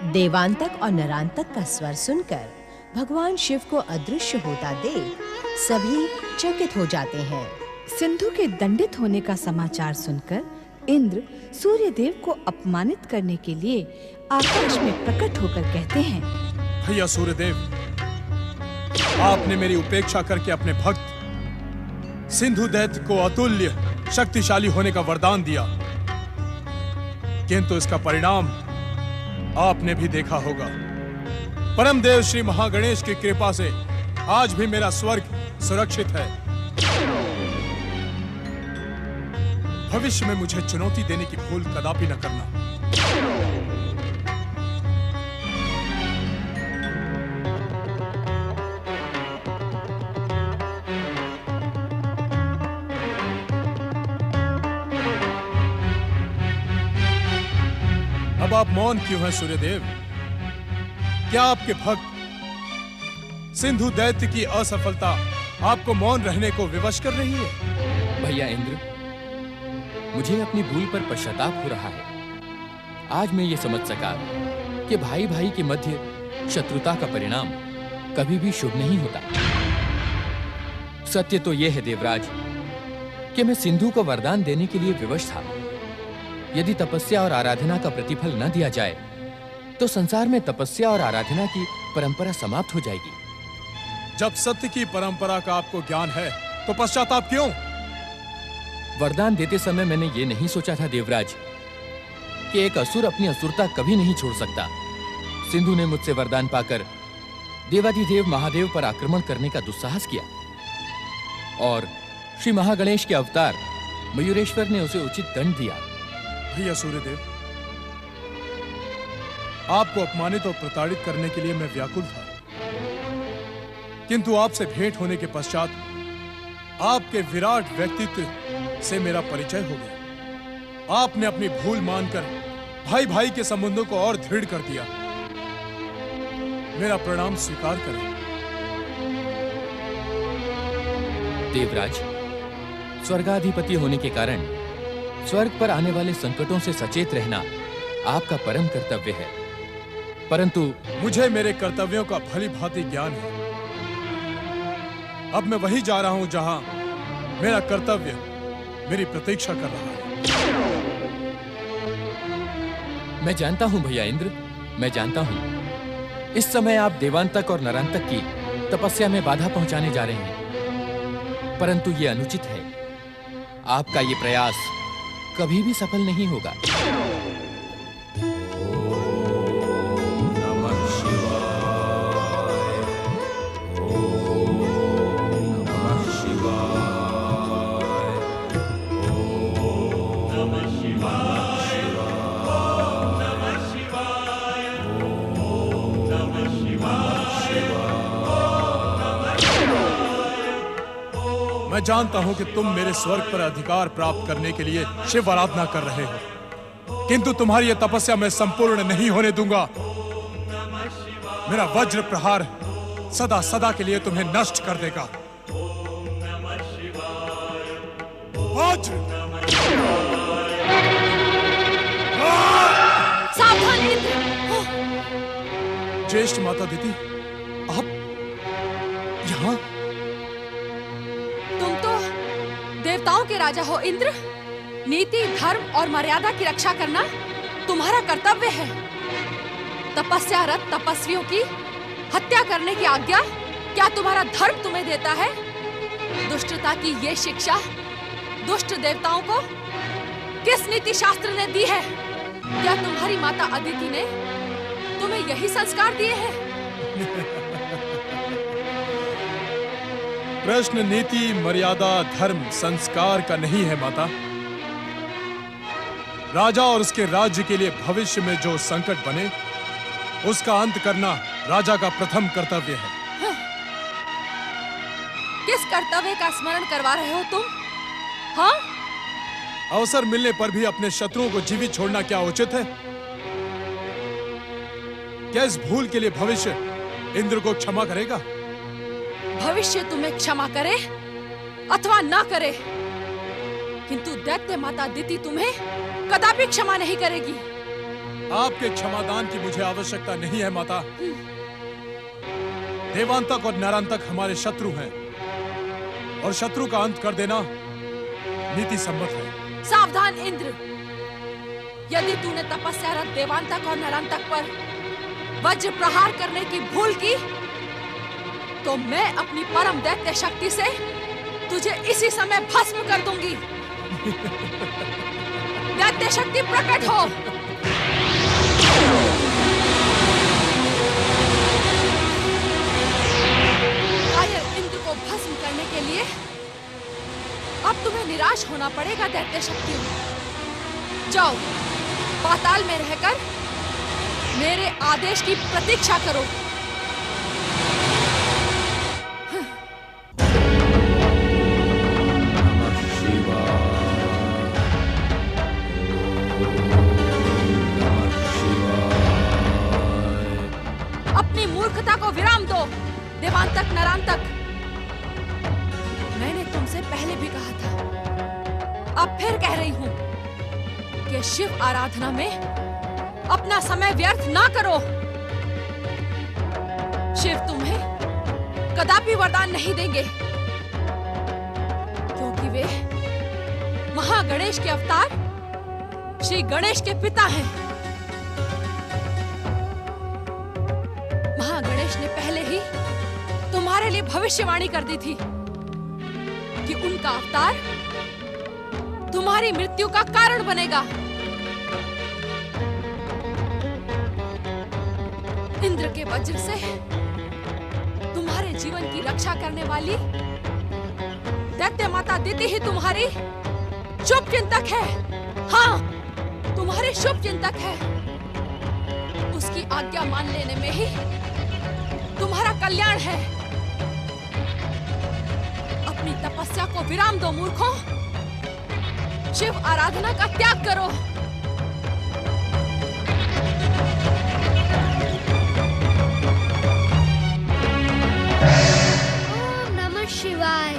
देवांतक और नरांतक का स्वर सुनकर भगवान शिव को अदृश्य होता देख सभी चकित हो जाते हैं। सिंधु के दंडित होने का समाचार सुनकर इंद्र सूर्यदेव को अपमानित करने के लिए आकाश में प्रकट होकर कहते हैं, भैया सूर्यदेव, आपने मेरी उपेक्षा करके अपने भक्त सिंधु दैत्य को अतुल्य शक्तिशाली होने का वरदान दिया, किंतु इसका परिणाम आपने भी देखा होगा। परम देव श्री महागणेश की कृपा से आज भी मेरा स्वर्ग सुरक्षित है। भविष्य में मुझे चुनौती देने की भूल कदापि न करना। अब आप मौन क्यों हैं सूर्यदेव? क्या आपके भक्त सिंधु दैत्य की असफलता आपको मौन रहने को विवश कर रही है? भैया इंद्र, मुझे अपनी भूल पर पश्चाताप हो रहा है। आज मैं ये समझ सका कि भाई भाई के मध्य शत्रुता का परिणाम कभी भी शुभ नहीं होता। सत्य तो यह है देवराज कि मैं सिंधु को वरदान देने के लिए विवश था। यदि तपस्या और आराधना का प्रतिफल न दिया जाए तो संसार में तपस्या और आराधना की परंपरा समाप्त हो जाएगी। जब सत्य की परंपरा का आपको ज्ञान है तो पश्चाताप क्यों? वरदान देते समय मैंने ये नहीं सोचा था देवराज कि एक असुर अपनी असुरता कभी नहीं छोड़ सकता। सिंधु ने मुझसे वरदान पाकर देवाधिदेव महादेव पर आक्रमण करने का दुस्साहस किया और श्री महागणेश के अवतार मयूरेश्वर ने उसे उचित दंड दिया। भैया सूर्यदेव, आपको अपमानित और प्रताड़ित करने के लिए मैं व्याकुल था, किंतु आपसे भेंट होने के पश्चात आपके विराट व्यक्तित्व से मेरा परिचय हो गया। आपने अपनी भूल मानकर भाई भाई के संबंधों को और दृढ़ कर दिया। मेरा प्रणाम स्वीकार करें। देवराज, स्वर्गाधिपति होने के कारण स्वर्ग पर आने वाले संकटों से सचेत रहना आपका परम कर्तव्य है, परंतु मुझे मेरे कर्तव्यों का भली भांति ज्ञान है। अब मैं वहीं जा रहा हूं जहां मेरा कर्तव्य मेरी प्रतीक्षा कर रहा है। मैं जानता हूं भैया इंद्र, मैं जानता हूं इस समय आप देवांतक और नरांतक की तपस्या में बाधा पहुंचाने जा रहे हैं, परंतु यह अनुचित है। आपका यह प्रयास कभी भी सफल नहीं होगा। मैं जानता हूं कि तुम मेरे स्वर्ग पर अधिकार प्राप्त करने के लिए शिव आराधना कर रहे हो, किंतु तुम्हारी यह तपस्या मैं संपूर्ण नहीं होने दूंगा। मेरा वज्र प्रहार सदा सदा के लिए तुम्हें नष्ट कर देगा। वज्र! सावधान इंद्र! ज्येष्ठ माता दीदी, आप यहाँ? देवताओं के राजा हो इंद्र। नीति, धर्म और मर्यादा की रक्षा करना तुम्हारा कर्तव्य है। तपस्यारत तपस्वियों की हत्या करने की आज्ञा क्या तुम्हारा धर्म तुम्हें देता है? दुष्टता की ये शिक्षा दुष्ट देवताओं को किस नीति शास्त्र ने दी है? क्या तुम्हारी माता अदिति ने तुम्हें यही संस्कार दिए हैं? प्रश्न नीति, मर्यादा, धर्म, संस्कार का नहीं है माता। राजा और उसके राज्य के लिए भविष्य में जो संकट बने उसका अंत करना राजा का प्रथम कर्तव्य है। किस कर्तव्य का स्मरण करवा रहे हो तुम? हाँ? अवसर मिलने पर भी अपने शत्रुओं को जीवित छोड़ना क्या उचित है? क्या इस भूल के लिए भविष्य इंद्र को क्षमा करेगा? भविष्य तुम्हें क्षमा करे अथवा ना करे, किंतु दैत्य माता दिति तुम्हें कदापि क्षमा नहीं करेगी। आपके क्षमादान की मुझे आवश्यकता नहीं है माता। देवांतक और नरांतक हमारे शत्रु हैं और शत्रु का अंत कर देना नीति सम्मत है। सावधान इंद्र, यदि तूने तपस्यारत देवांतक और नरांतक पर वज्र प्रहार करने की भूल की तो मैं अपनी परम दैत्य शक्ति से तुझे इसी समय भस्म कर दूंगी। दैत्य शक्ति प्रकट हो। कायर इंद्र को भस्म करने के लिए अब तुम्हें निराश होना पड़ेगा दैत्य शक्तियों। जाओ, पाताल में रहकर मेरे आदेश की प्रतीक्षा करो। अपनी मूर्खता को विराम दो देवांतक नरांतक। मैंने तुमसे पहले भी कहा था, अब फिर कह रही हूं कि शिव आराधना में अपना समय व्यर्थ ना करो। शिव तुम्हें कदापि वरदान नहीं देंगे, क्योंकि वे महागणेश के अवतार श्री गणेश के पिता हैं। महागणेश ने पहले ही तुम्हारे लिए भविष्यवाणी कर दी थी कि उनका अवतार तुम्हारी मृत्यु का कारण बनेगा। इंद्र के वज्र से तुम्हारे जीवन की रक्षा करने वाली दैत्य माता दिति ही तुम्हारी शुभ चिंतक है। हाँ, तुम्हारी शुभ चिंतक है। उसकी आज्ञा मान लेने में ही तुम्हारा कल्याण है। अपनी तपस्या को विराम दो मूर्खों। शिव आराधना का त्याग करो। ओम नमः शिवाय।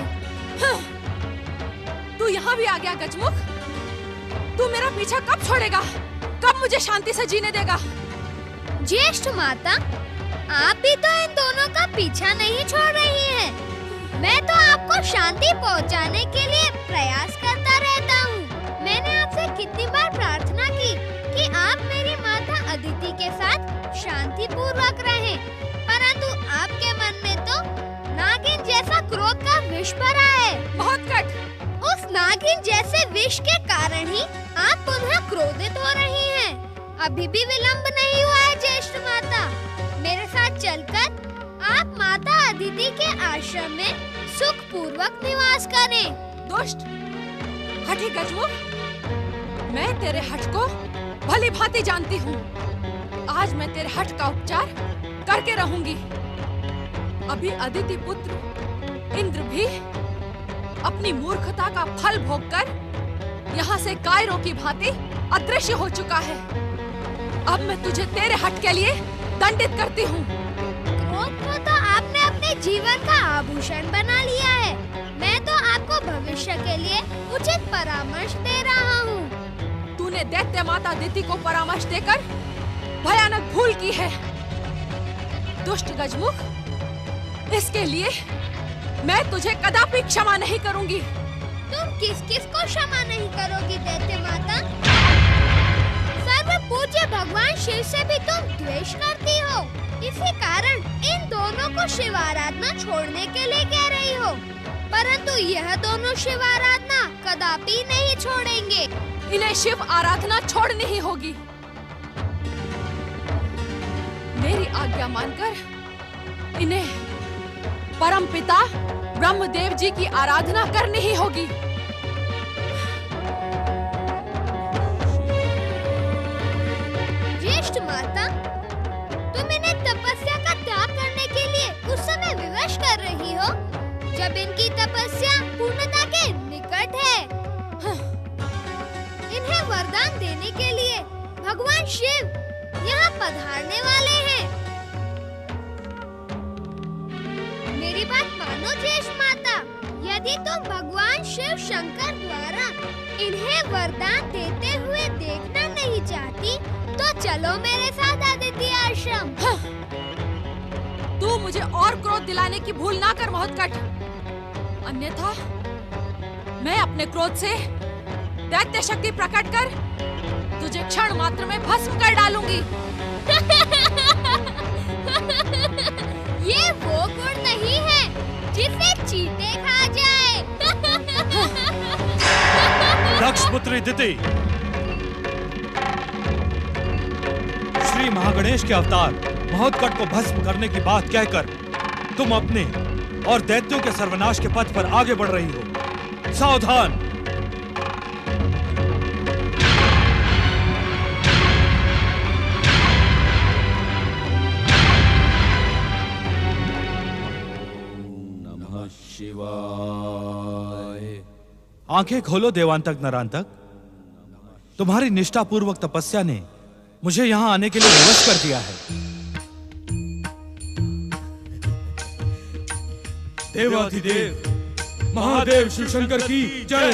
तू यहाँ भी आ गया गजमुख? तू मेरा पीछा कब छोड़ेगा? कब मुझे शांति से जीने देगा? ज्येष्ठ माता, आप भी तो इन दोनों का पीछा नहीं छोड़ रही हैं। मैं तो आपको शांति पहुंचाने के लिए प्रयास करता रहता हूँ। मैंने आपसे कितनी बार प्रार्थना की कि आप मेरी माता अदिति के साथ शांति पूर्वक रहें, परंतु आपके मन में तो नागिन जैसा क्रोध का विष भरा है। बहुत कट। उस नागिन जैसे विष के कारण ही आप पुनः क्रोधित हो रही हैं। अभी भी विलंब नहीं हुआ है ज्येष्ठ माता। मेरे साथ चलकर आप माता अदिति के आश्रम में सुख पूर्वक निवास करें। दुष्ट, हठी गजमुख, मैं तेरे हठ को भली भांति जानती हूँ। आज मैं तेरे हठ का उपचार करके रहूंगी। अभी अदिति पुत्र इंद्र भी अपनी मूर्खता का फल भोगकर यहाँ से कायरों की भांति अदृश्य हो चुका है। अब मैं तुझे तेरे हठ के लिए दंडित करती हूँ। क्रोध को तो आपने अपने जीवन का आभूषण बना लिया है। मैं तो आपको भविष्य के लिए उचित परामर्श दे रहा हूँ। तूने दैत्य माता दिति को परामर्श देकर भयानक भूल की है। दुष्ट गजमुख, इसके लिए मैं तुझे कदापि क्षमा नहीं करूंगी। तुम किस किस को क्षमा नहीं करोगी दैत्य माता? सर्व पूज्य भगवान शिव से भी तुम द्वेष करती हो। इसी कारण इन दोनों को शिव आराधना छोड़ने के लिए कह रही हो, परंतु यह दोनों शिव आराधना कदापि नहीं छोड़ेंगे। इन्हें शिव आराधना छोड़नी ही होगी। मेरी आज्ञा मानकर इन्हें परम पिता ब्रह्मदेव जी की आराधना करनी ही होगी। ज्येष्ठ माता, तुम इन्हें तपस्या का त्याग करने के लिए उस समय विवश कर रही हो जब इनकी तपस्या पूर्णता के निकट है। इन्हें वरदान देने के लिए भगवान शिव यहाँ पधारने वाले हैं। मेरी बात मानो ज्येष्ठ माता, यदि तुम भगवान शिव शंकर द्वारा इन्हें वरदान देते हुए देखना नहीं चाहती तो चलो मेरे साथ आदित्य आश्रम। तू मुझे और क्रोध दिलाने की भूल ना कर महोत्कट, अन्यथा मैं अपने क्रोध से दैत्य शक्ति प्रकट कर तुझे क्षण मात्र में भस्म कर डालूंगी। ये वो गुण नहीं है जिसे चींटे खा जाए। दक्ष पुत्री दिति, श्री महागणेश के अवतार महोत्कट को भस्म करने की बात कहकर तुम अपने और दैत्यों के सर्वनाश के पथ पर आगे बढ़ रही हो। सावधान! नमः शिवाय। आंखें खोलो देवांतक नरांतक, तुम्हारी निष्ठापूर्वक तपस्या ने मुझे यहां आने के लिए विवश कर दिया है। देवाधिदेव महादेव शिव शंकर की जय।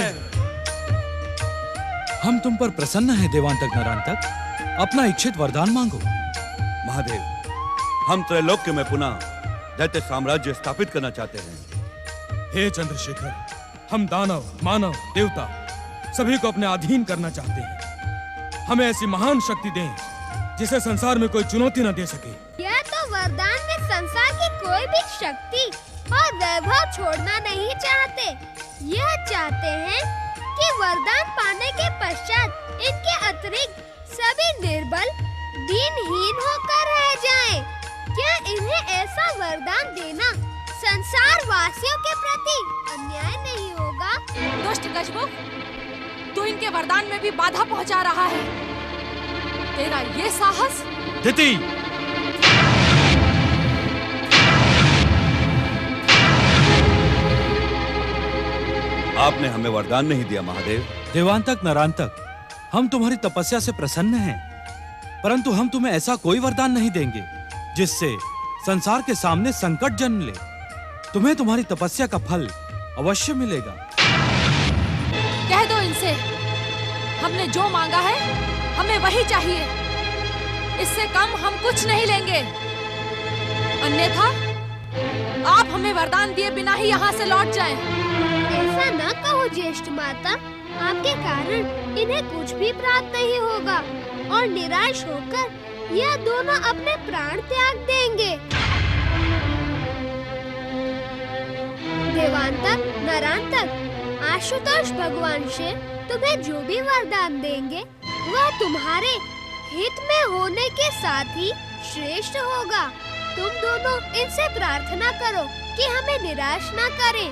हम तुम पर प्रसन्न हैं देवांतक नरांतक, अपना इच्छित वरदान मांगो। महादेव, हम त्रैलोक्य में पुनः दैत्य साम्राज्य स्थापित करना चाहते हैं। हे चंद्रशेखर, हम दानव, मानव, देवता सभी को अपने अधीन करना चाहते हैं। हमें ऐसी महान शक्ति दें जिसे संसार में कोई चुनौती न दे सके। यह तो वरदान में संसार की कोई भी शक्ति और वैभव छोड़ना नहीं चाहते। यह चाहते हैं कि वरदान पाने के पश्चात इनके अतिरिक्त सभी निर्बल, दीनहीन होकर रह जाएं। क्या इन्हें ऐसा वरदान देना संसार वासियों के प्रति अन्याय नहीं होगा? दुष्ट गजमुख, तू इनके वरदान में भी बाधा पहुंचा रहा है। तेरा ये साहस। दिति, आपने हमें वरदान नहीं दिया महादेव। देवांतक नरांतक, हम तुम्हारी तपस्या से प्रसन्न हैं, परंतु हम तुम्हें ऐसा कोई वरदान नहीं देंगे जिससे संसार के सामने संकट जन्म ले। तुम्हें तुम्हारी तपस्या का फल अवश्य मिलेगा। कह दो इनसे, हमने जो मांगा है हमें वही चाहिए, इससे कम हम कुछ नहीं लेंगे। अन्यथा आप हमें वरदान दिए बिना ही यहाँ से लौट जाएं। ऐसा न कहो ज्येष्ठ माता, आपके कारण इन्हें कुछ भी प्राप्त नहीं होगा और निराश होकर यह दोनों अपने प्राण त्याग देंगे। देवांतक, नरांतक, आशुतोष भगवान शिव तुम्हें जो भी वरदान देंगे वह तुम्हारे हित में होने के साथ ही श्रेष्ठ होगा। तुम दोनों इनसे प्रार्थना करो कि हमें निराश न करें,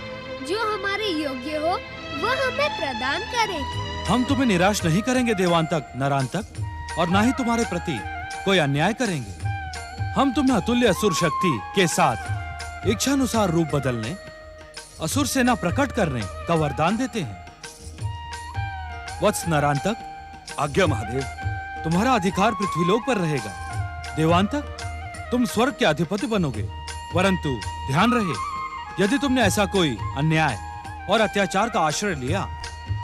जो हमारे योग्य हो वह हमें प्रदान करें। हम तुम्हें निराश नहीं करेंगे देवांतक नरांतक, और ना ही तुम्हारे प्रति कोई अन्याय करेंगे। हम तुम्हें अतुल्य असुर शक्ति के साथ इच्छानुसार रूप बदलने, असुर सेना प्रकट करने का वरदान देते हैं। वत्स नरांतक, आज्ञा महादेव। तुम्हारा अधिकार पृथ्वीलोक पर रहेगा। देवांतक, तुम स्वर्ग के अधिपति बनोगे, परंतु ध्यान रहे, यदि तुमने ऐसा कोई अन्याय और अत्याचार का आश्रय लिया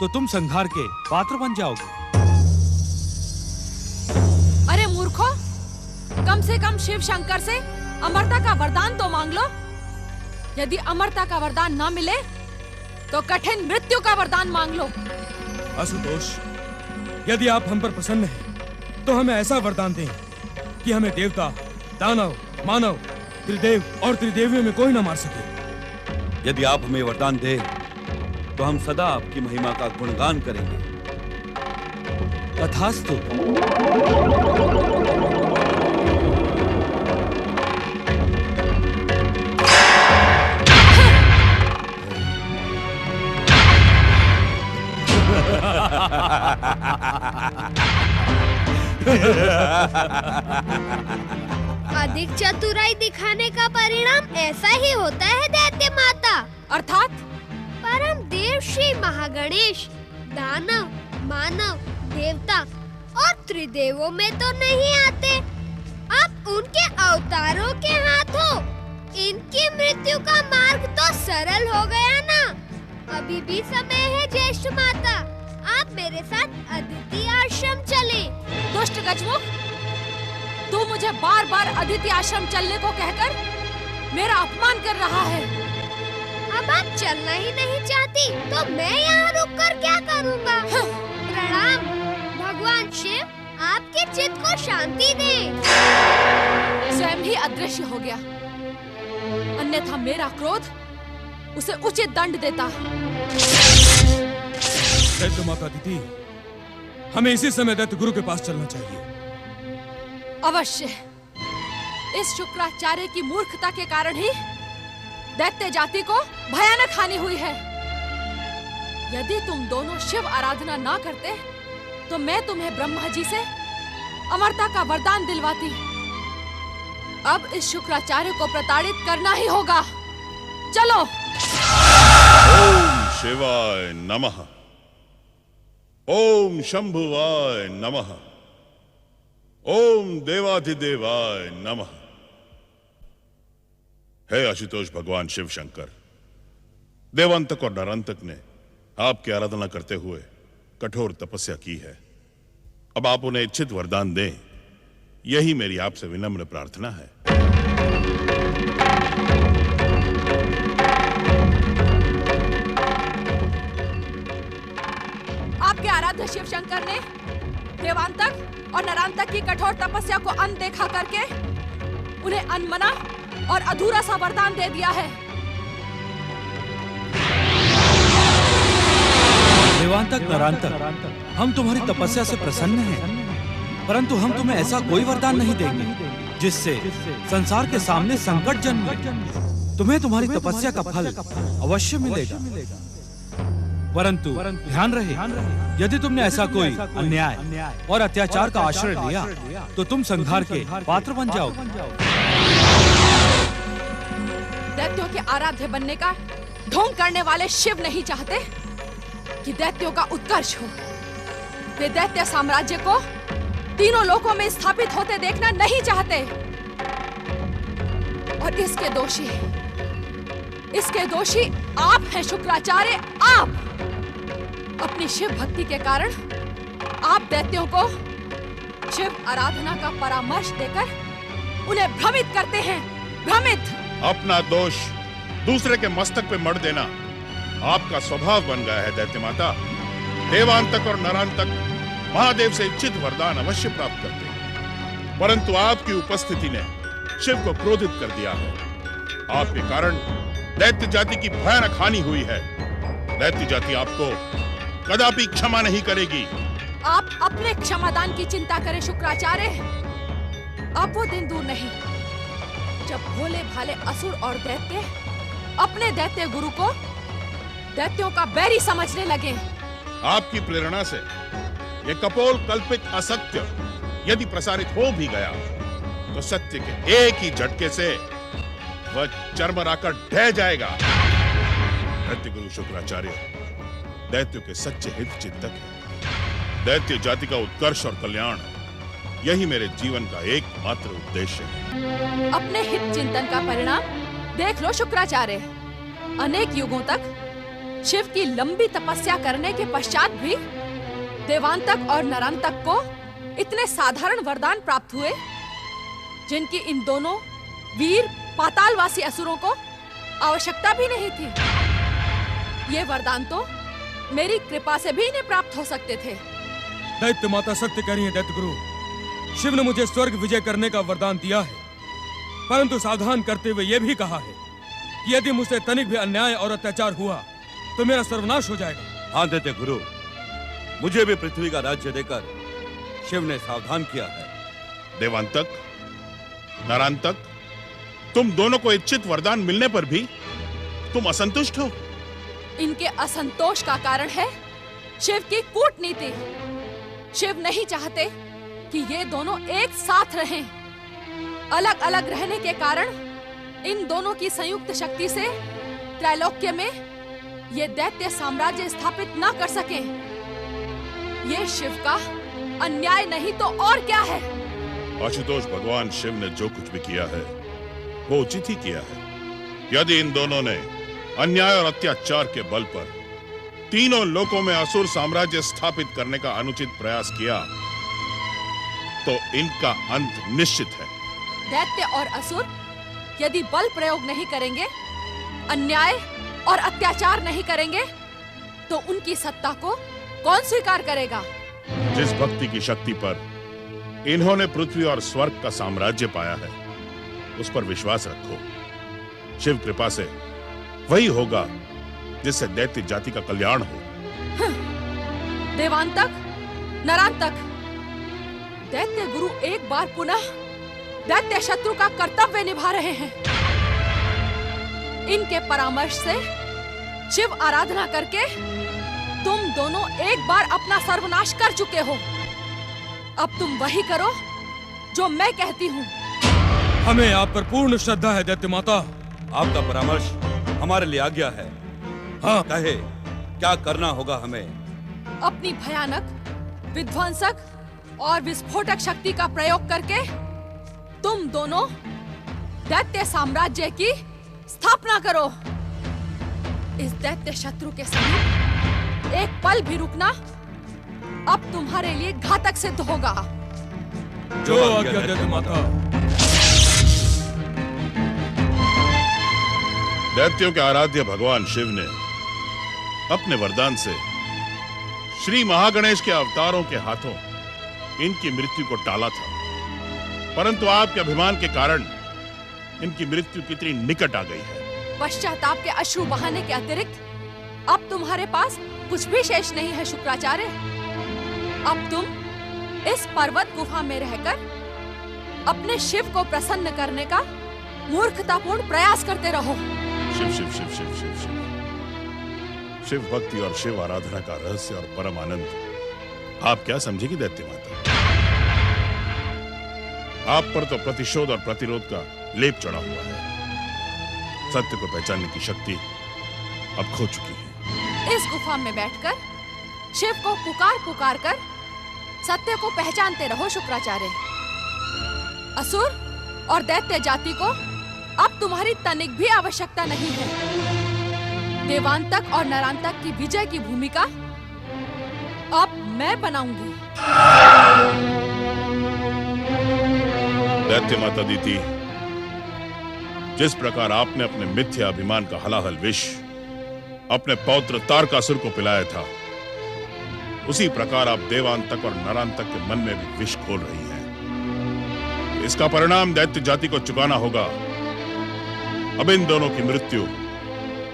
तो तुम संहार के पात्र बन जाओगे। अरे मूर्खों, कम से कम शिव शंकर से अमरता का वरदान तो मांग लो। यदि अमरता का वरदान ना मिले तो कठिन मृत्यु का वरदान मांग लो। आशुतोष, यदि आप हम पर प्रसन्न हैं तो हमें ऐसा वरदान दें कि हमें देवता, दानव, मानव, त्रिदेव और त्रिदेवियों में कोई न मार सके। यदि आप हमें वरदान दें तो हम सदा आपकी महिमा का गुणगान करेंगे। तथास्तु। अधिक चतुराई दिखाने का परिणाम ऐसा ही होता है दैत्य माता। अर्थात परम देव श्री महागणेश दानव, मानव, देवता और त्रिदेवों में तो नहीं आते। अब उनके अवतारों के हाथों इनकी मृत्यु का मार्ग तो सरल हो गया ना। अभी भी समय है ज्येष्ठ माता, आप मेरे साथ अदिति आश्रम चले। दुष्ट गजमुख, तू मुझे बार बार अदिति आश्रम चलने को कहकर मेरा अपमान कर रहा है। अब आप चलना ही नहीं चाहती तो मैं यहाँ रुककर क्या करूँगा? प्रणाम। भगवान शिव आपके चित्त को शांति दे। स्वयं ही अदृश्य हो गया, अन्यथा मेरा क्रोध उसे उचित दंड देता। दैत्य माता अदिति, हमें इसी समय दैत्य गुरु के पास चलना चाहिए। अवश्य। इस शुक्राचार्य की मूर्खता के कारण ही दैत्य जाति को भयानक हानि हुई है। यदि तुम दोनों शिव आराधना ना करते तो मैं तुम्हें ब्रह्मा जी से अमरता का वरदान दिलवाती। अब इस शुक्राचार्य को प्रताड़ित करना ही होगा। चलो। ओम शिवाय नमः। ओम शंभुवाय नमः। ओम देवाधिदेवाय नमः। हे आशुतोष भगवान शिव शंकर, देवांतक और नरांतक ने आपकी आराधना करते हुए कठोर तपस्या की है। अब आप उन्हें इच्छित वरदान दें, यही मेरी आपसे विनम्र प्रार्थना है। आपके आराध्य शिव शंकर ने देवांतक और नरांतक की कठोर तपस्या को अनदेखा करके उन्हें अनमना और अधूरा सा वरदान दे दिया है। देवांतक नरांतक, हम तुम्हारी तपस्या से प्रसन्न हैं, परंतु हम तुम्हें ऐसा कोई वरदान नहीं देंगे जिससे संसार के सामने संकट जन्मे। तुम्हें तुम्हारी तपस्या का फल अवश्य मिलेगा, परंतु ध्यान रहे, यदि तुमने ऐसा कोई अन्याय और अत्याचार का आश्रय लिया तो तुम संहार के पात्र बन जाओगे। दैत्यों के आराध्य बनने का ढोंग करने वाले शिव नहीं चाहते कि दैत्यों का उत्कर्ष हो। वे दैत्य साम्राज्य को तीनों लोकों में स्थापित होते देखना नहीं चाहते। और इसके दोषी आप हैं शुक्राचार्य। आप अपनी शिव भक्ति के कारण आप दैत्यों को शिव आराधना का परामर्श देकर उन्हें भ्रमित करते हैं। भ्रमित। अपना दोष दूसरे के मस्तक पे मढ़ देना आपका स्वभाव बन गया है दैत्य माता। देवांतक और नरांतक महादेव से इच्छित वरदान अवश्य प्राप्त करते हैं, परंतु आपकी उपस्थिति ने शिव को क्रोधित कर दिया है। आपके कारण दैत्य जाति की भयानक हानि हुई है। दैत्य जाति आपको कदापि क्षमा नहीं करेगी। आप अपने क्षमादान की चिंता करें शुक्राचार्य। अब वो दिन दूर नहीं जब भोले भाले असुर और दैत्य अपने दैत्य गुरु को दैत्यों का बैरी समझने लगे। आपकी प्रेरणा से ये कपोल कल्पित असत्य यदि प्रसारित हो भी गया तो सत्य के एक ही झटके से वह चरमराकर ढह जाएगा। दैत्य गुरु शुक्राचार्य दैत्यों के सच्चे हित चिंतक है। दैत्य जाति का उत्कर्ष और कल्याण यही मेरे जीवन का एकमात्र उद्देश्य है। अपने हित चिंतन का परिणाम देख लो शुक्राचार्य। अनेक युगों तक शिव की लंबी तपस्या करने के पश्चात भी देवांतक और नरांतक को इतने साधारण वरदान प्राप्त हुए जिनकी इन दोनों वीर पातालवासी असुरों को आवश्यकता भी नहीं थी। ये वरदान तो मेरी कृपा से भी इन्हें प्राप्त हो सकते थे। दैत्य माता सत्य कह रही है दैत्य गुरु। शिव ने मुझे स्वर्ग विजय करने का वरदान दिया है, परंतु सावधान करते हुए यह भी कहा है कि यदि मुझसे तनिक भी अन्याय और अत्याचार हुआ तो मेरा सर्वनाश हो जाएगा। हाँ दैत्य गुरु, मुझे भी पृथ्वी का राज्य देकर शिव ने सावधान किया है। देवांतक, नरांतक, तुम दोनों को इच्छित वरदान मिलने पर भी तुम असंतुष्ट हो। इनके असंतोष का कारण है शिव की कूटनीति। शिव नहीं चाहते कि ये दोनों एक साथ रहें। अलग अलग रहने के कारण इन दोनों की संयुक्त शक्ति से त्रैलोक्य में ये दैत्य साम्राज्य स्थापित ना कर सके। ये शिव का अन्याय नहीं तो और क्या है। आशुतोष, भगवान शिव ने जो कुछ भी किया है वो उचित ही किया है। यदि इन दोनों ने अन्याय और अत्याचार के बल पर तीनों लोकों में असुर साम्राज्य स्थापित करने का अनुचित प्रयास किया तो इनका अंत निश्चित है। दैत्य और असुर यदि बल प्रयोग नहीं करेंगे, अन्याय और अत्याचार नहीं करेंगे, तो उनकी सत्ता को कौन स्वीकार करेगा? जिस भक्ति की शक्ति पर इन्होंने पृथ्वी और स्वर्ग का साम्राज्य पाया है, उस पर विश्वास रखो। शिव कृपा से वही होगा जिससे दैत्य जाति का कल्याण हो। देवांतक, नरांतक, दैत्य गुरु एक बार पुनः दैत्य शत्रु का कर्तव्य निभा रहे हैं। इनके परामर्श से शिव आराधना करके तुम दोनों एक बार अपना सर्वनाश कर चुके हो। अब तुम वही करो जो मैं कहती हूँ। हमें आप पर पूर्ण श्रद्धा है दैत्य माता। आपका परामर्श हमारे लिए आज्ञा है। हाँ, कहे क्या करना होगा हमें? अपनी भयानक, विध्वंसक और विस्फोटक शक्ति का प्रयोग करके तुम दोनों दैत्य साम्राज्य की स्थापना करो। इस दैत्य शत्रु के समीप एक पल भी रुकना अब तुम्हारे लिए घातक सिद्ध होगा। जो आज्ञा दैत्य माता। दैत्यों के आराध्य भगवान शिव ने अपने वरदान से श्री महागणेश के अवतारों के हाथों इनकी मृत्यु को टाला था, परंतु आपके अभिमान के कारण इनकी मृत्यु कितनी निकट आ गई है। पश्चाताप के अश्रु बहाने के अतिरिक्त अब तुम्हारे पास कुछ भी शेष नहीं है शुक्राचार्य। अब तुम इस पर्वत गुफा में रहकर अपने शिव को प्रसन्न करने का मूर्खतापूर्ण प्रयास करते रहो। शिव शिव शिव शिव शिव शिव शिव भक्ति और शिव आराधना का रहस्य और परम आनंद आप क्या समझेगी दैत्य माता? आप पर तो प्रतिशोध और प्रतिरोध का लेप चढ़ा हुआ है। सत्य को पहचानने की शक्ति अब खो चुकी है। इस गुफा में बैठकर शिव को पुकार पुकार कर सत्य को पहचानते रहो शुक्राचार्य। असुर और दैत्य जाति को अब तुम्हारी तनिक भी आवश्यकता नहीं है। देवांतक और नरांतक की विजय की भूमिका अब मैं बनाऊंगी। दैत्य माता दीति, जिस प्रकार आपने अपने मिथ्या अभिमान का हलाहल विष अपने पौत्र तारकासुर को पिलाया था, उसी प्रकार आप देवांतक और नरांतक के मन में भी विष खोल रही हैं। इसका परिणाम दैत्य जाति को चुकाना होगा। अब इन दोनों की मृत्यु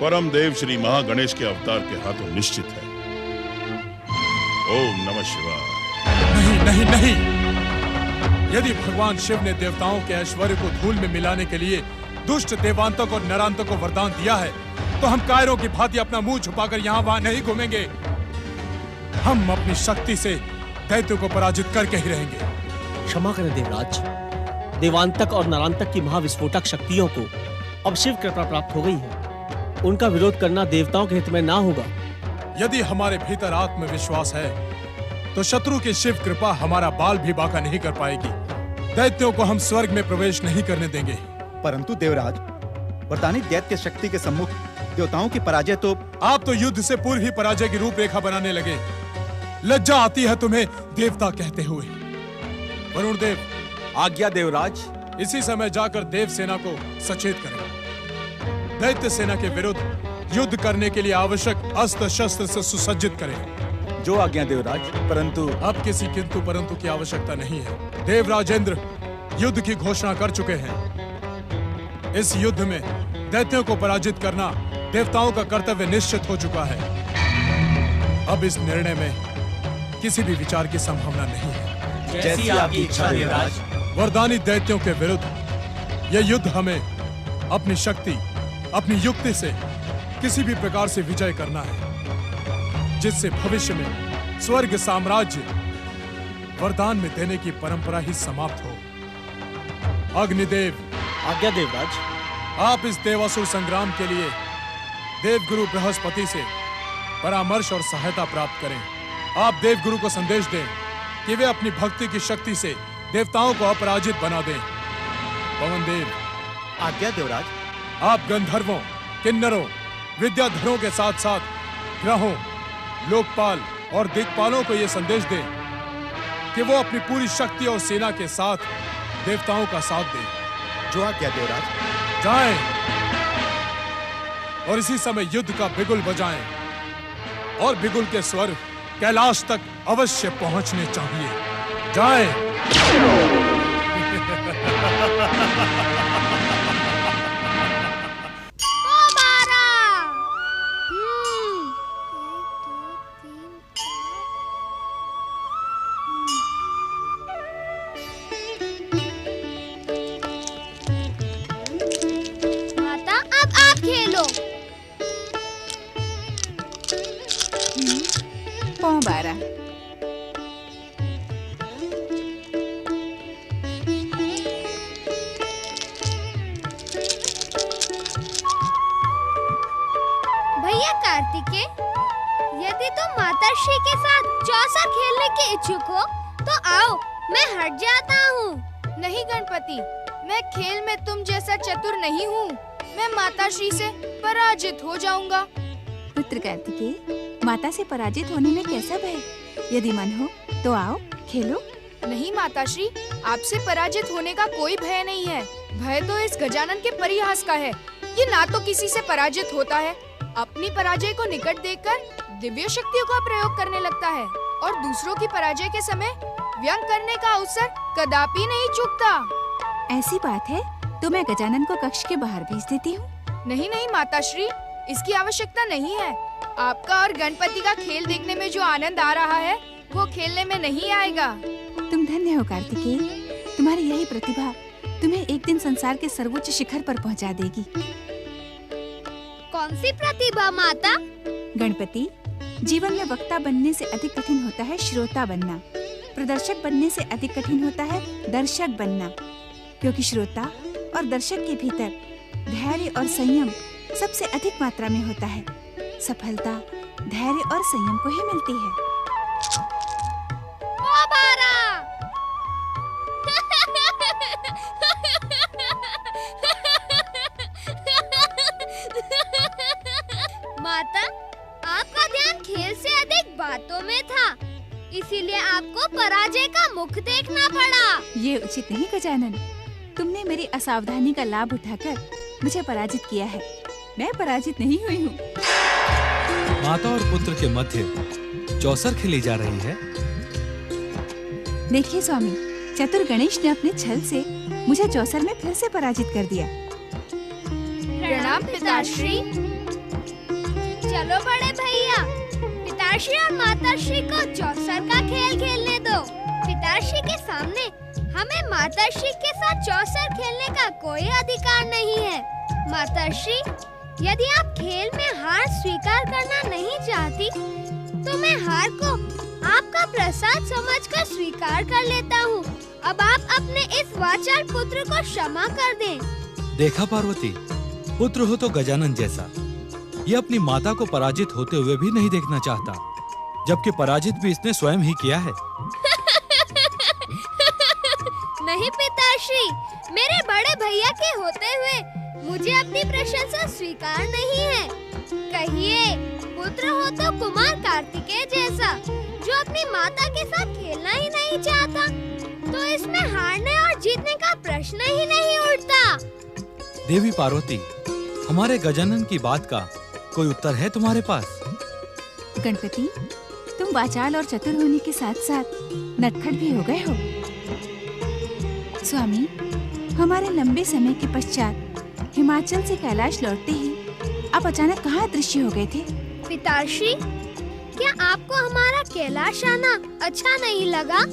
परम देव श्री महागणेश के अवतार के हाथों निश्चित है। ओम नमः शिवाय। नहीं नहीं नहीं, यदि भगवान शिव ने देवताओं के ऐश्वर्य को धूल में मिलाने के लिए दुष्ट देवांतक और नरांतक को वरदान दिया है, तो हम कायरों की भांति अपना मुंह छुपाकर यहाँ वहां नहीं घूमेंगे। हम अपनी शक्ति से दैत्यों को पराजित करके ही रहेंगे। क्षमा करें देवराज, देवांतक और नरांतक की महाविस्फोटक शक्तियों को अब शिव कृपा प्राप्त हो गई है। उनका विरोध करना देवताओं के हित में ना होगा। यदि हमारे भीतर आत्मविश्वास है तो शत्रु की शिव कृपा हमारा बाल भी बांका नहीं कर पाएगी। दैत्यों को हम स्वर्ग में प्रवेश नहीं करने देंगे। परंतु देवराज, वरदानी दैत्य शक्ति के सम्मुख देवताओं की पराजय तो... आप तो युद्ध से पूर्व ही पराजय की रूपरेखा बनाने लगे। लज्जा आती है तुम्हें देवता कहते हुए। वरुण देव। आज्ञा देवराज। इसी समय जाकर देव सेना को सचेत करें। दैत्य सेना के विरुद्ध युद्ध करने के लिए आवश्यक अस्त्र शस्त्र से सुसज्जित करें। जो आज्ञा देवराज। परंतु अब किसी किंतु परंतु की आवश्यकता नहीं है। देवराजेंद्र युद्ध की घोषणा कर चुके हैं। इस युद्ध में दैत्यों को पराजित करना देवताओं का कर्तव्य निश्चित हो चुका है। अब इस निर्णय में किसी भी विचार की संभावना नहीं है। जैसी आपकी इच्छा देवराज। वरदानी दैत्यों के विरुद्ध यह युद्ध हमें अपनी शक्ति, अपनी युक्ति से किसी भी प्रकार से विजय करना है, जिससे भविष्य में स्वर्ग साम्राज्य वरदान में देने की परंपरा ही समाप्त हो। अग्निदेव। आज्ञा देवराज। आप इस देवासुर संग्राम के लिए देवगुरु बृहस्पति से परामर्श और सहायता प्राप्त करें। आप देवगुरु को संदेश दें कि वे अपनी भक्ति की शक्ति से देवताओं को अपराजित बना दें। पवन देव। आज्ञा देवराज। आप गंधर्वों, किन्नरों, विद्याधरों के साथ साथ ग्रहों, लोकपाल और दिक्पालों को यह संदेश दें कि वो अपनी पूरी शक्ति और सेना के साथ देवताओं का साथ दें। जो आज्ञा देवराज। जाएं और इसी समय युद्ध का बिगुल बजाएं और बिगुल के स्वर कैलाश तक अवश्य पहुंचने चाहिए। जाएं। माता अब आप खेलो। पौ 12। भैया कार्तिकेय, यदि तुम माताश्री के साथ चौसर खेलने के इच्छुक हो तो आओ, मैं हट जाता हूँ। नहीं गणपति, मैं खेल में तुम जैसा चतुर नहीं हूँ। मैं माताश्री से पराजित हो जाऊंगा। पुत्र कार्तिकेय, माता से पराजित होने में कैसा भय? यदि मन हो तो आओ खेलो। नहीं माताश्री, आपसे पराजित होने का कोई भय नहीं है। भय तो इस गजानन के परिहास का है। ये ना तो किसी से पराजित होता है, अपनी पराजय को निकट देखकर दिव्य शक्तियों का प्रयोग करने लगता है और दूसरों की पराजय के समय व्यंग करने का अवसर कदापि नहीं चूकता। ऐसी बात है तो मैं गजानन को कक्ष के बाहर भेज देती हूँ। नहीं नहीं माताश्री, इसकी आवश्यकता नहीं है। आपका और गणपति का खेल देखने में जो आनंद आ रहा है वो खेलने में नहीं आएगा। तुम धन्य हो कार्तिकेय, तुम्हारी यही प्रतिभा तुम्हें एक दिन संसार के सर्वोच्च शिखर पर पहुंचा देगी। कौन सी प्रतिभा माता? गणपति, जीवन में वक्ता बनने से अधिक कठिन होता है श्रोता बनना। प्रदर्शक बनने से अधिक कठिन होता है दर्शक बनना, क्योंकि श्रोता और दर्शक के भीतर धैर्य और संयम सबसे अधिक मात्रा में होता है। सफलता धैर्य और संयम को ही मिलती है। माता, आपका ध्यान खेल से अधिक बातों में था, इसीलिए आपको पराजय का मुख देखना पड़ा। ये उचित नहीं गजानन, तुमने मेरी असावधानी का लाभ उठाकर मुझे पराजित किया है। मैं पराजित नहीं हुई हूँ। माता और पुत्र के मध्य चौसर खेली जा रही है। देखिए स्वामी, चतुर गणेश ने अपने छल से मुझे चौसर में फिर से पराजित कर दिया। प्रणाम पिताश्री। चलो बड़े भैया, पिताश्री और माताश्री को चौसर का खेल खेलने दो। पिताश्री के सामने हमें माताश्री के साथ चौसर खेलने का कोई अधिकार नहीं है। माताश्री, यदि आप खेल में हार स्वीकार करना नहीं चाहती तो मैं हार को आपका प्रसाद समझकर स्वीकार कर लेता हूँ। अब आप अपने इस वाचाल पुत्र को क्षमा कर दें। देखा पार्वती, पुत्र हो तो गजानन जैसा, ये अपनी माता को पराजित होते हुए भी नहीं देखना चाहता, जबकि पराजित भी इसने स्वयं ही किया है। नहीं पिताश्री, मेरे बड़े भैया के होते हुए मुझे अपनी प्रशंसा स्वीकार नहीं है। कहिए, पुत्र हो तो कुमार कार्तिकेय जैसा, जो अपनी माता के साथ खेलना ही नहीं चाहता, तो इसमें हारने और जीतने का प्रश्न ही नहीं उठता। देवी पार्वती, हमारे गजानन की बात का कोई उत्तर है तुम्हारे पास? गणपति, तुम वाचाल और चतुर होने के साथ साथ नटखट भी हो गए हो। स्वामी, हमारे लंबे समय के पश्चात हिमाचल से कैलाश लौटते ही आप अचानक कहाँ दृश्य हो गए थे? पिताश्री, क्या आपको हमारा कैलाश आना अच्छा नहीं लगा?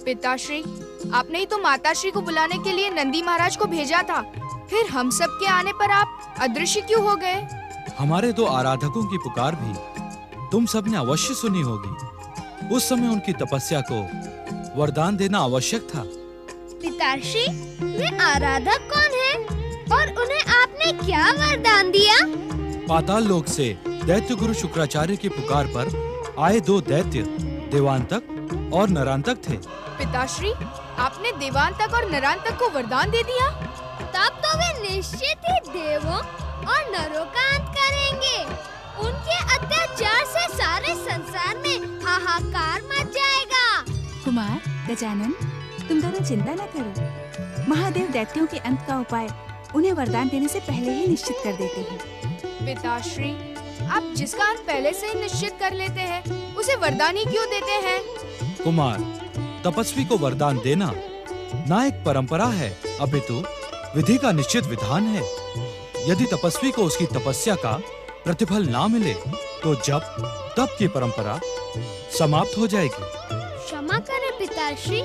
पिताश्री, आपने ही तो माताश्री को बुलाने के लिए नंदी महाराज को भेजा था, फिर हम सब के आने पर आप अदृश्य क्यों हो गए? हमारे दो आराधकों की पुकार भी तुम सबने अवश्य सुनी होगी। उस समय उनकी तपस्या को वरदान देना आवश्यक था। पिताश्री, वे आराधक कौन है और उन्हें आपने क्या वरदान दिया? पाताल लोक से दैत्य गुरु शुक्राचार्य की पुकार पर आए दो दैत्य देवांतक और नरांतक थे। पिताश्री, आपने देवांतक और नरांतक को वरदान दे दिया? तब तो वे निश्चित ही देवों और नरों का अंत करेंगे। उनके अत्याचार से सारे संसार आकार मच जाएगा। कुमार, गजानन, तुम दोनों चिंता न करो। महादेव दैत्यों के अंत का उपाय उन्हें वरदान देने से पहले ही निश्चित कर देते हैं। पिताश्री, आप जिसका अंत पहले से ही निश्चित कर लेते हैं, उसे वरदान ही क्यों देते हैं? कुमार, तपस्वी को वरदान देना ना एक परंपरा है, अपितु विधि का निश्चित विधान है। यदि तपस्वी को उसकी तपस्या का प्रतिफल ना मिले तो जप तप की परंपरा समाप्त हो जाएगी। क्षमा करें पिताश्री,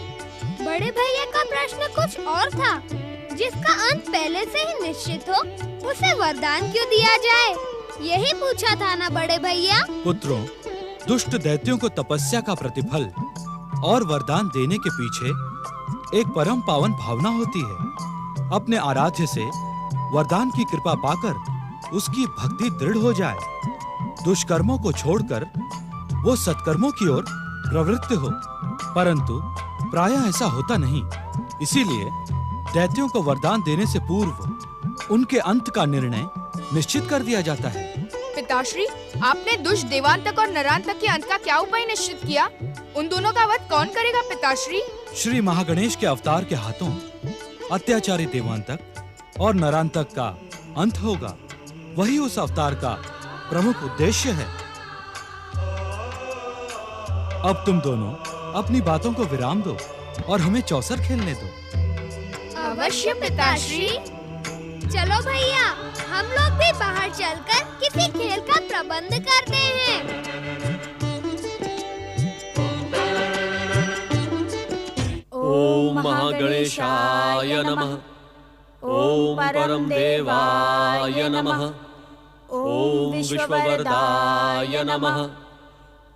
बड़े भैया का प्रश्न कुछ और था। जिसका अंत पहले से ही निश्चित हो, उसे वरदान क्यों दिया जाए, यही पूछा था ना बड़े भैया। पुत्रों, दुष्ट दैत्यों को तपस्या का प्रतिफल और वरदान देने के पीछे एक परम पावन भावना होती है। अपने आराध्य से वरदान की कृपा पाकर उसकी भक्ति दृढ़ हो जाए, दुष्कर्मों को छोड़कर वो सत्कर्मों की ओर प्रवृत्त हो। परंतु प्रायः ऐसा होता नहीं, इसीलिए दैत्यों को वरदान देने से पूर्व उनके अंत का निर्णय निश्चित कर दिया जाता है। पिताश्री, आपने दुष्ट देवांतक और नरांतक के अंत का क्या उपाय निश्चित किया? उन दोनों का वध कौन करेगा पिताश्री? श्री महागणेश के अवतार के हाथों अत्याचारी देवांतक और नरांतक का अंत होगा। वही उस अवतार का प्रमुख उद्देश्य है। अब तुम दोनों अपनी बातों को विराम दो और हमें चौसर खेलने दो। अवश्य पिताश्री। चलो भैया, हम लोग भी बाहर चलकर किसी खेल का प्रबंध करते हैं। ओम महागणेशाय नमः। ओम परम देवाय नमः। ओम विश्ववरदाय नमः।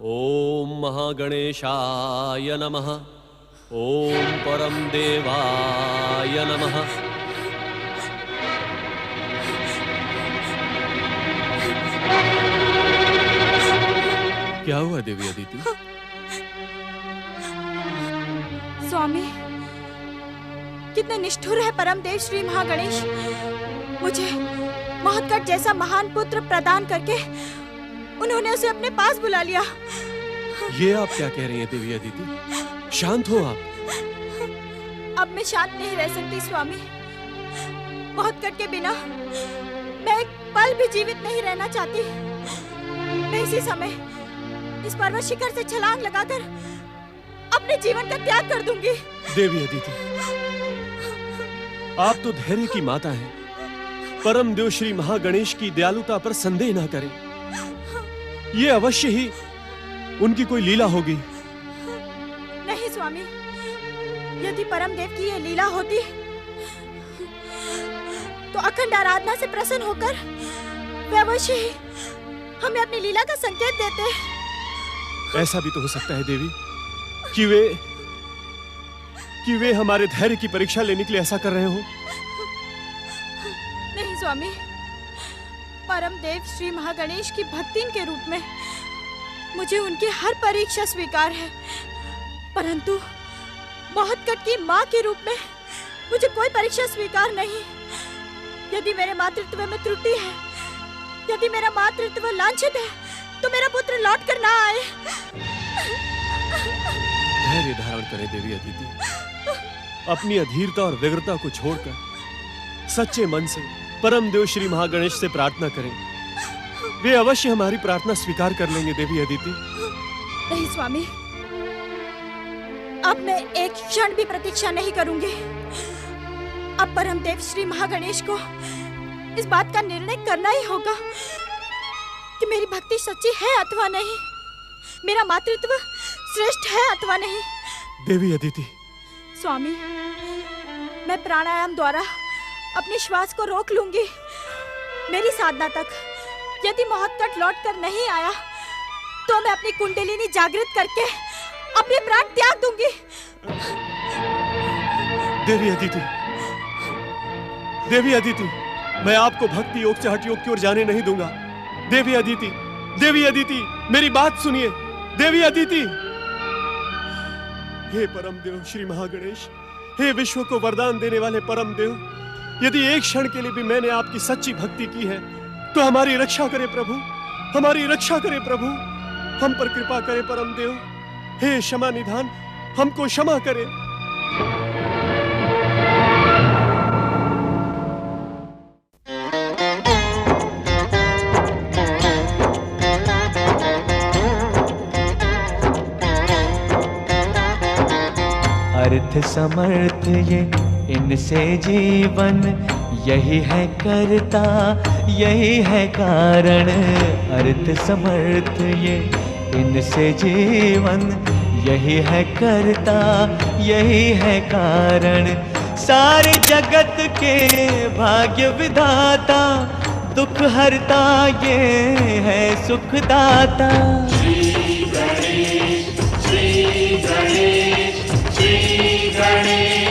ओम महागणेशाय नमः। ओम परम देवाय नमः। क्या हुआ देवी अदिति? स्वामी, कितने निष्ठुर है परमदेव श्री महागणेश। मुझे महोत्कट जैसा महान पुत्र प्रदान करके उन्होंने उसे अपने पास बुला लिया। ये आप क्या कह रही हैं देवी अदिति? शांत हो आप। अब मैं शांत नहीं रह सकती स्वामी। महोत्कट के बिना मैं एक पल भी जीवित नहीं रहना चाहती। मैं इसी समय इस पर्वत शिखर से छलांग लगाकर अपने जीवन का त्याग कर दूंगी। देवी अदिति, आप तो धैर्य की माता हैं। परम देव श्री महागणेश की दयालुता पर संदेह न करें। ये अवश्य ही उनकी कोई लीला होगी। नहीं स्वामी, यदि परम देव की ये लीला होती तो अखंड आराधना से प्रसन्न होकर वे अवश्य ही हमें अपनी लीला का संकेत देते। ऐसा भी तो हो सकता है देवी कि वे हमारे धैर्य की परीक्षा लेने के लिए ऐसा कर रहे हो। नहीं स्वामी, परम देव श्री महागणेश की भक्तिन के रूप में मुझे उनकी हर परीक्षा स्वीकार है, परंतु महोत्कट की माँ के रूप में मुझे कोई परीक्षा स्वीकार नहीं। यदि मेरे मातृत्व में त्रुटि है, यदि मेरा मातृत्व लांछित है, तो मेरा पुत्र लौट कर ना आए। धैर्य धारण करें देवी अदिति। अपनी अधीरता और व्यग्रता को छोड़कर सच्चे मन से परम देव श्री महागणेश से प्रार्थना करें। वे अवश्य हमारी प्रार्थना स्वीकार कर लेंगे देवी अदिति। नहीं स्वामी, अब मैं एक क्षण भी प्रतीक्षा नहीं करूंगी। अब परम देव श्री महागणेश को इस बात का निर्णय करना ही होगा कि मेरी भक्ति सच्ची है अथवा नहीं, मेरा मातृत्व श्रेष्ठ है अथवा नहीं। देवी अदिति। स्वामी, मैं प्राणायाम द्वारा अपने श्वास को रोक लूंगी। मेरी साधना तक यदि महोत्कट लौट कर नहीं आया तो मैं अपनी कुंडलिनी जागृत करके अपने प्राण त्याग दूंगी। देवी अदिति, देवी अदिति, मैं आपको भक्ति योग से हठ योग की ओर जाने नहीं दूंगा। देवी अदिति, देवी अदिति, मेरी बात सुनिए। देवी अदिति। हे परम देव श्री महागणेश, हे विश्व को वरदान देने वाले परम देव, यदि एक क्षण के लिए भी मैंने आपकी सच्ची भक्ति की है तो हमारी रक्षा करे प्रभु, हमारी रक्षा करे प्रभु। हम पर कृपा करे परम देव, हे क्षमा निधान, हमको क्षमा करें। अर्थ समर्थ ये इनसे जीवन, यही है करता यही है कारण। अर्थ समर्थ ये इनसे जीवन, यही है करता यही है कारण। सारे जगत के भाग्य विधाता, दुख हरता ये है सुखदाता। श्री गणेश, श्री गणेश, श्री गणेश।